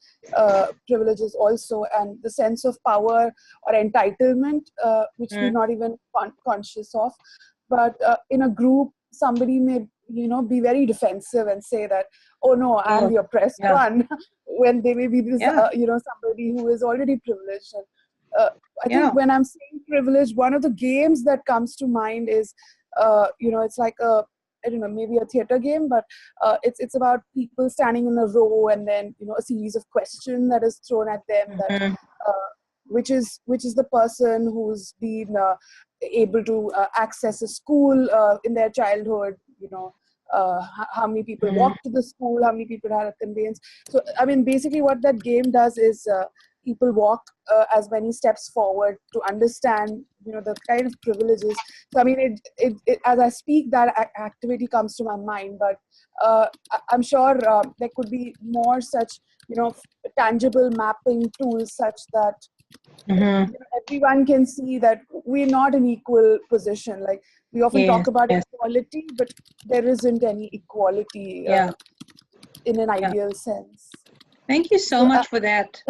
N: privileges also, and the sense of power or entitlement, which we're not even conscious of. But in a group, somebody may, be very defensive and say that, oh no, I'm the oppressed one, when they may be this, somebody who is already privileged. And I think when I'm saying privilege, one of the games that comes to mind is, it's like I don't know, maybe a theater game, but it's about people standing in a row, and then a series of questions that is thrown at them, that which is the person who's been able to access a school in their childhood, how many people walked to the school, how many people had a conveyance. So I mean, basically what that game does is people walk as many steps forward to understand the kind of privileges. So I mean, it as I speak, that activity comes to my mind, but I'm sure there could be more such tangible mapping tools, such that everyone can see that we're not in equal position. Like, we often talk about equality, but there isn't any equality in an ideal sense.
B: Thank you so much for that.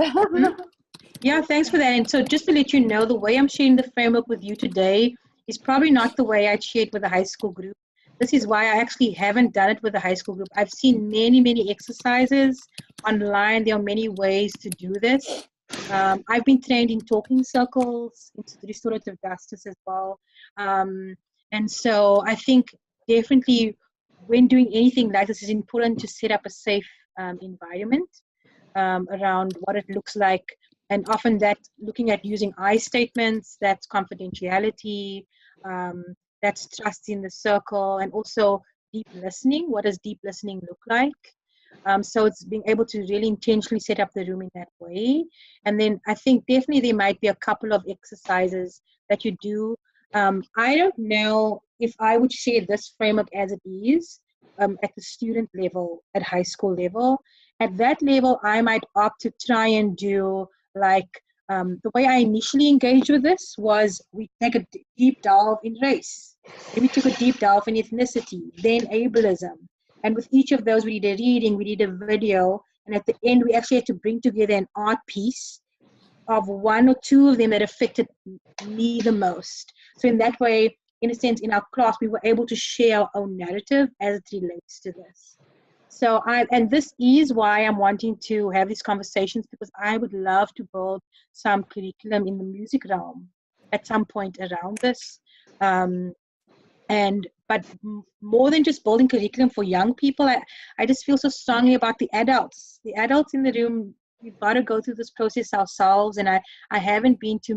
B: Yeah, thanks for that. And so just to let you know, the way I'm sharing the framework with you today is probably not the way I'd share it with a high school group. This is why I actually haven't done it with a high school group. I've seen many exercises online. There are many ways to do this. I've been trained in talking circles, in restorative justice as well. And so I think definitely when doing anything like this, it's important to set up a safe environment around what it looks like. And often that looking at using I statements, that's confidentiality, that's trust in the circle, and also deep listening. What does deep listening look like? So it's being able to really intentionally set up the room in that way. And then I think definitely there might be a couple of exercises that you do. I don't know if I would share this framework as it is at the student level, at high school level. At that level, I might opt to try and do like, the way I initially engaged with this was we take a deep dive in race. Then we took a deep dive in ethnicity, then ableism. And with each of those, we did a reading, we did a video, and at the end, we actually had to bring together an art piece of one or two of them that affected me the most. So in that way, in a sense, in our class, we were able to share our own narrative as it relates to this. So and this is why I'm wanting to have these conversations, because I would love to build some curriculum in the music realm at some point around this. But more than just building curriculum for young people, I just feel so strongly about the adults. The adults in the room, we've got to go through this process ourselves. And I haven't been to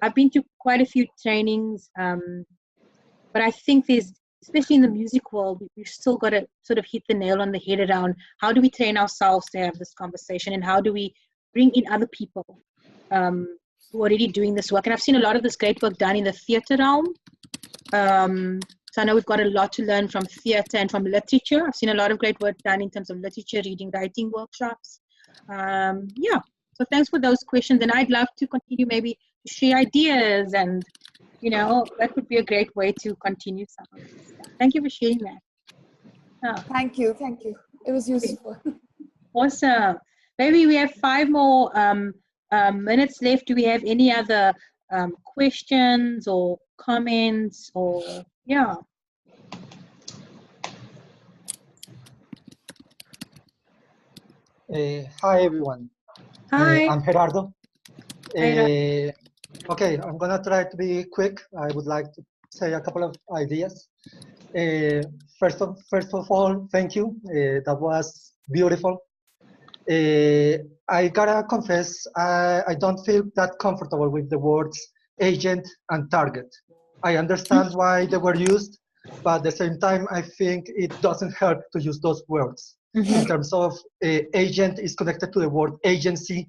B: I've been to quite a few trainings, but I think there's, especially in the music world, we've still got to sort of hit the nail on the head around how do we train ourselves to have this conversation, and how do we bring in other people who are already doing this work. And I've seen a lot of this great work done in the theatre realm. So I know we've got a lot to learn from theatre and from literature. I've seen a lot of great work done in terms of literature, reading, writing workshops. Yeah, so thanks for those questions. And I'd love to continue maybe to share ideas, and, you know, that would be a great way to continue some of this. Thank you for sharing that. Oh.
N: Thank you. It was useful.
B: Awesome. Maybe we have 5 more minutes left. Do we have any other questions or comments, or yeah?
O: Hi everyone.
B: Hi.
O: I'm Gerardo. Okay, I'm gonna try to be quick. I would like to say a couple of ideas. First of all, thank you. That was beautiful. I gotta confess, I don't feel that comfortable with the words agent and target. I understand why they were used, but at the same time, I think it doesn't help to use those words. In terms of agent is connected to the word agency,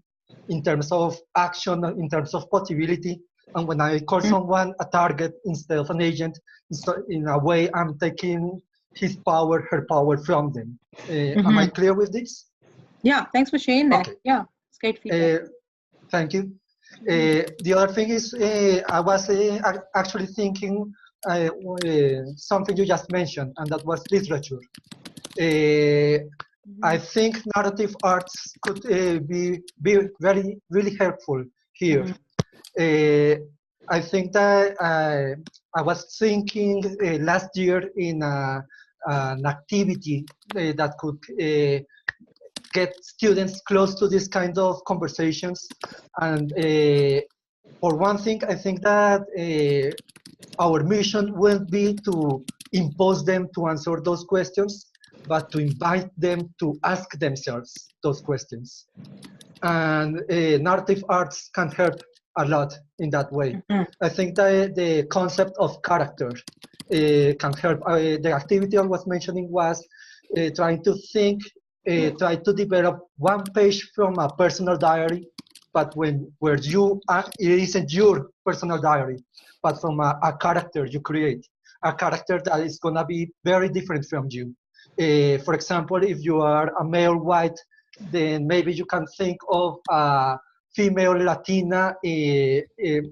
O: in terms of action, in terms of possibility. And when I call someone a target instead of an agent, in a way, I'm taking his power, her power from them. Am I clear with this?
B: Yeah, thanks for sharing that. Okay. Yeah, it's great feedback.
O: Thank you. The other thing is, I was actually thinking something you just mentioned, and that was literature. I think narrative arts could be really helpful here. I think that I was thinking last year in an activity that could get students close to this kind of conversations. And for one thing, I think that our mission won't be to impose them to answer those questions, but to invite them to ask themselves those questions. And narrative arts can help a lot in that way. I think that the concept of character can help. The activity I was mentioning was trying to think, try to develop one page from a personal diary, but where you it isn't your personal diary, but from a character you create, a character that is going to be very different from you. For example, if you are a male white, then maybe you can think of a female Latina.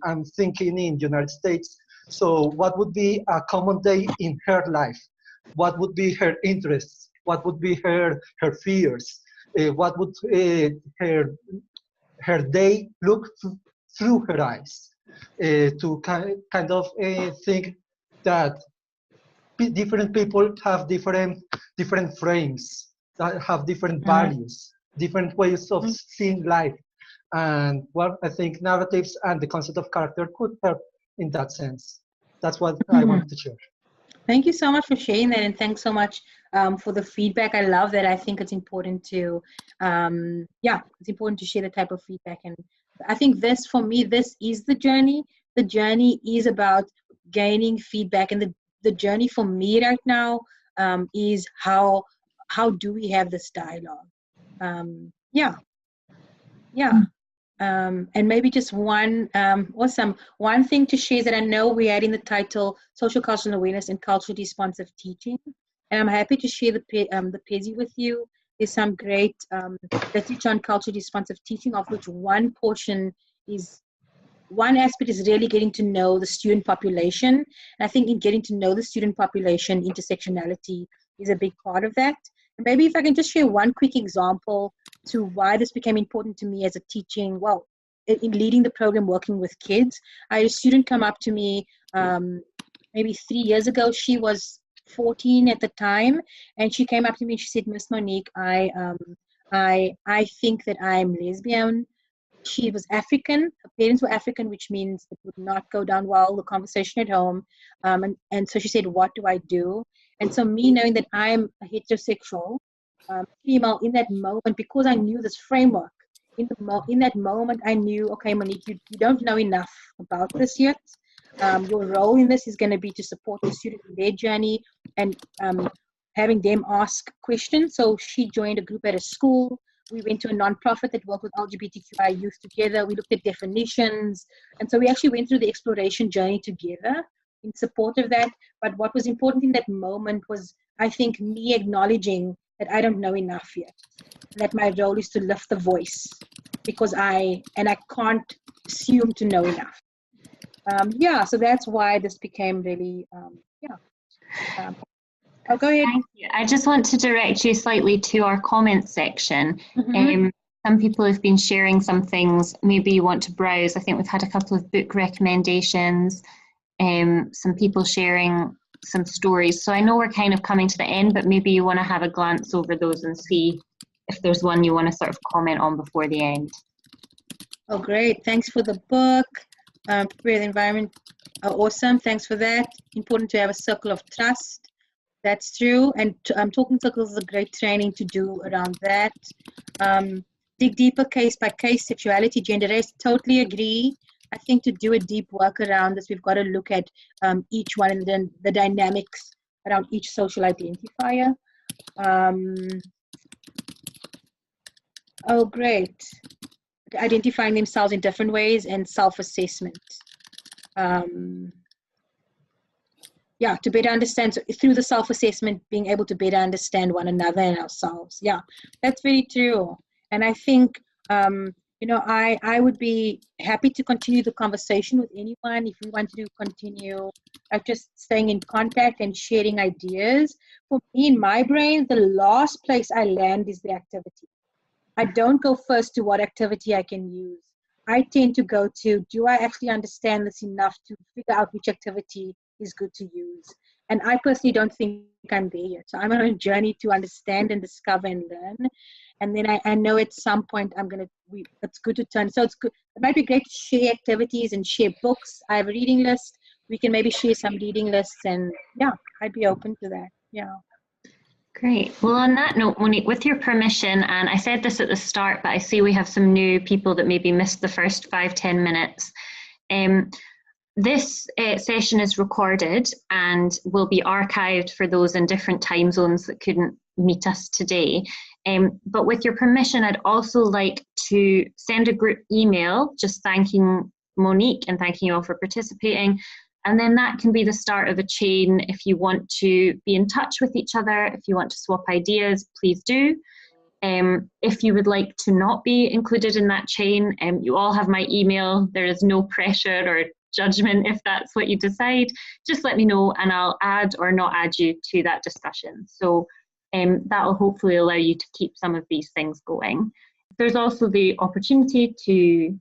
O: I'm thinking in the United States. So what would be a common day in her life? What would be her interests? What would be her fears? What would her day look through her eyes? To kind of think that different people have different frames, that have different values, different ways of seeing life. And well, I think narratives and the concept of character could help in that sense. That's what I wanted to share.
B: Thank you so much for sharing that, and thanks so much for the feedback. I love that. I think it's important to, it's important to share the type of feedback. And I think this, for me, this is the journey. The journey is about gaining feedback. And the journey for me right now is how do we have this dialogue? And maybe just one thing to share that I know we had in the title, Social Cultural Awareness and Culturally Responsive Teaching. And I'm happy to share the PESI with you. There's some great literature on culturally responsive teaching, of which one aspect is really getting to know the student population. And I think in getting to know the student population, intersectionality is a big part of that. And maybe if I can just share one quick example to why this became important to me as a teaching, in leading the program working with kids. I had a student come up to me maybe 3 years ago. She was 14 at the time, and she came up to me and she said, Miss Monique, I think that I'm lesbian. She was African. Her parents were African, which means it would not go down well, the conversation at home. And so she said, what do I do? And so me knowing that I'm a heterosexual female in that moment, because I knew this framework, in that moment I knew, okay, Monique, you don't know enough about this yet. Your role in this is going to be to support the student in their journey and having them ask questions. So she joined a group at a school. We went to a nonprofit that worked with LGBTQI youth together. We looked at definitions. And so we actually went through the exploration journey together in support of that. But what was important in that moment was, I think, me acknowledging that I don't know enough yet. That my role is to lift the voice, because I can't assume to know enough. So that's why this became really, I'll go ahead.
A: Thank you. I just want to direct you slightly to our comments section. Some people have been sharing some things. Maybe you want to browse. I think we've had a couple of book recommendations, some people sharing some stories. So I know we're kind of coming to the end, but maybe you want to have a glance over those and see if there's one you want to sort of comment on before the end.
B: Oh, great. Thanks for the book. Prepare the environment. Awesome. Thanks for that. Important to have a circle of trust. That's true. And Talking Circles is a great training to do around that. Dig deeper, case by case, sexuality, gender, race. Totally agree. I think to do a deep work around this, we've got to look at each one and then the dynamics around each social identifier. Oh, great. Identifying themselves in different ways and self-assessment. To better understand, so through the self-assessment, being able to better understand one another and ourselves. Yeah, that's very true. And I think, I would be happy to continue the conversation with anyone if we want to continue just staying in contact and sharing ideas. For me, in my brain, the last place I land is the activity. I don't go first to what activity I can use. I tend to go to, do I actually understand this enough to figure out which activity is good to use? And I personally don't think I'm there yet. So I'm on a journey to understand and discover and learn. And then I know at some point it's good to turn. So it's good. It might be great to share activities and share books. I have a reading list. We can maybe share some reading lists, and I'd be open to that. Yeah.
A: Great. Well, on that note, Monique, with your permission, and I said this at the start, but I see we have some new people that maybe missed the first 5-10 minutes. This session is recorded and will be archived for those in different time zones that couldn't meet us today. But with your permission, I'd also like to send a group email just thanking Monique and thanking you all for participating. And then that can be the start of a chain. If you want to be in touch with each other, if you want to swap ideas, please do. If you would like to not be included in that chain, you all have my email. There is no pressure or judgment if that's what you decide. Just let me know and I'll add or not add you to that discussion. So that will hopefully allow you to keep some of these things going. There's also the opportunity to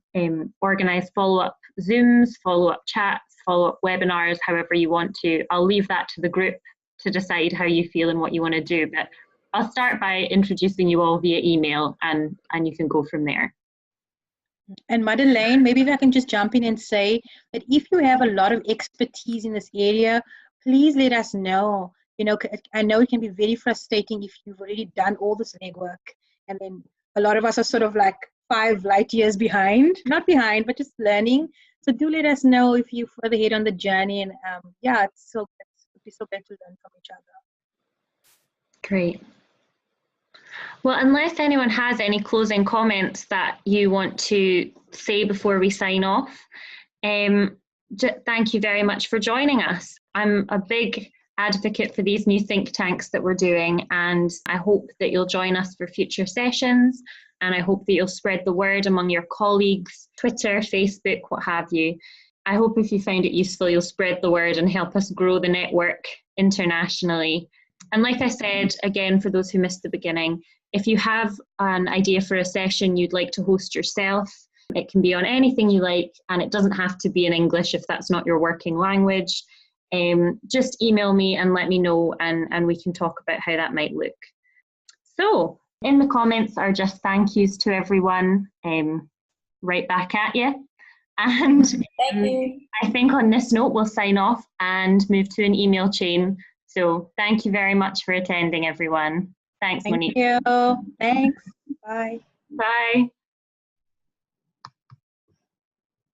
A: organise follow-up Zooms, follow-up chats, follow-up webinars, however you want to. I'll leave that to the group to decide how you feel and what you want to do. But I'll start by introducing you all via email and you can go from there.
B: And Madeleine, maybe if I can just jump in and say that if you have a lot of expertise in this area, please let us know. You know, I know it can be very frustrating if you've already done all this legwork and then a lot of us are sort of like 5 light years behind, not behind, but just learning. So do let us know if you further ahead on the journey, and yeah, it'd be so great to learn from each other.
A: Great. Well, unless anyone has any closing comments that you want to say before we sign off, thank you very much for joining us. I'm a big advocate for these new think tanks that we're doing, and I hope that you'll join us for future sessions, and I hope that you'll spread the word among your colleagues, Twitter, Facebook, what have you. I hope if you found it useful, you'll spread the word and help us grow the network internationally. And like I said, again, for those who missed the beginning, if you have an idea for a session you'd like to host yourself, it can be on anything you like, and it doesn't have to be in English if that's not your working language. Just email me and let me know, and we can talk about how that might look. So in the comments are just thank yous to everyone, right back at you. And
L: thank you.
A: I think on this note, we'll sign off and move to an email chain. So thank you very much for attending, everyone. Thanks, Monique.
B: Thank you. Thanks. Bye.
A: Bye.